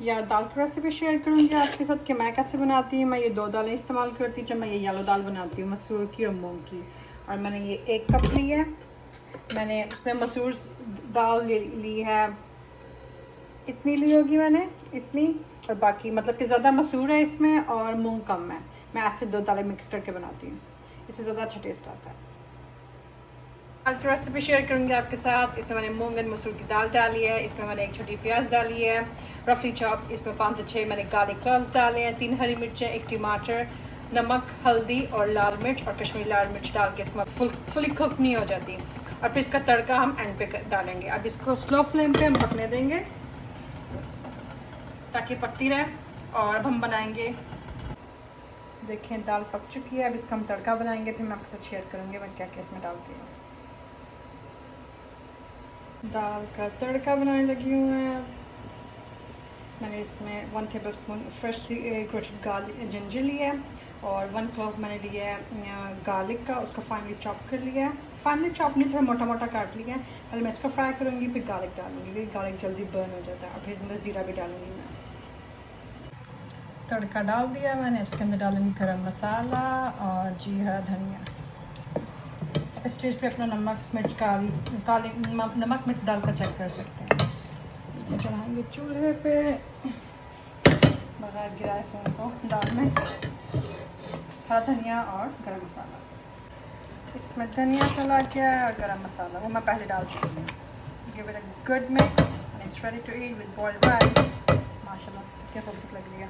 या दाल की recipe share करूँगी आपके साथ कि मैं कैसे बनाती हूँ। मैं ये 2 दालें इस्तेमाल करती हूँ। जब मैं ये येलो दाल बनाती हूँ मसूर की और मूंग की, और मैंने ये 1 कप ली है। मैंने उसमें मसूर दाल ली है, इतनी ली होगी मैंने, इतनी, और बाकी मतलब कि ज़्यादा मसूर है इसमें और मूंग कम है। मैं ऐसे 2 दालें मिक्स करके बनाती हूँ, इससे ज़्यादा अच्छा टेस्ट आता है। दाल की रेसिपी शेयर करूँगी आपके साथ। इसमें मैंने मूंग एंड मसूर की दाल डाली है, इसमें मैंने 1 छोटी प्याज डाली है रफली चॉप, इसमें 5 से 6 मैंने गार्लिक क्लव्स डाले हैं, 3 हरी मिर्चें, 1 टमाटर, नमक, हल्दी और लाल मिर्च और कश्मीरी लाल मिर्च डाल के इसमें फुली कुक नहीं हो जाती। और फिर इसका तड़का हम एंड पे डालेंगे। अब इसको स्लो फ्लेम पे हम पकने देंगे ताकि पकती रहे, और अब हम बनाएंगे। देखें दाल पक चुकी है, अब इसका हम तड़का बनाएंगे, फिर मैं आपके साथ शेयर करूँगी मैं क्या क्या इसमें डालती हूँ। दाल का तड़का बनाने लगी हूँ मैं। मैंने इसमें 1 tablespoon freshly grated garlic ginger लिया है, और 1 क्लोव मैंने लिया है गार्लिक का, उसको फाइनली चॉप कर लिया है। फाइनली चॉप नहीं, थोड़ा मोटा मोटा काट लिया है। पहले मैं इसको फ्राई करूँगी, फिर गार्लिक डालूँगी, फिर गार्लिक जल्दी बर्न हो जाता है। और फिर इसमें ज़ीरा भी डालूँगी मैं। तड़का डाल दिया मैंने, इसके अंदर डालूँगी गरम मसाला और जीरा धनिया। इस स्टेज पे अपना नमक मिर्च काली नमक मिर्च डालकर चेक कर सकते हैं। चढ़ाएंगे चूल्हे पे बगैर गिराए फ़ोन को। दाल में हरा धनिया और गरम मसाला, इसमें धनिया चला गया और गरम मसाला वो मैं पहले डाल चुकी हूँ। Give it a good mix and it's ready to eat with boiled rice. माशाल्लाह क्या खूबसूरत लग रही है।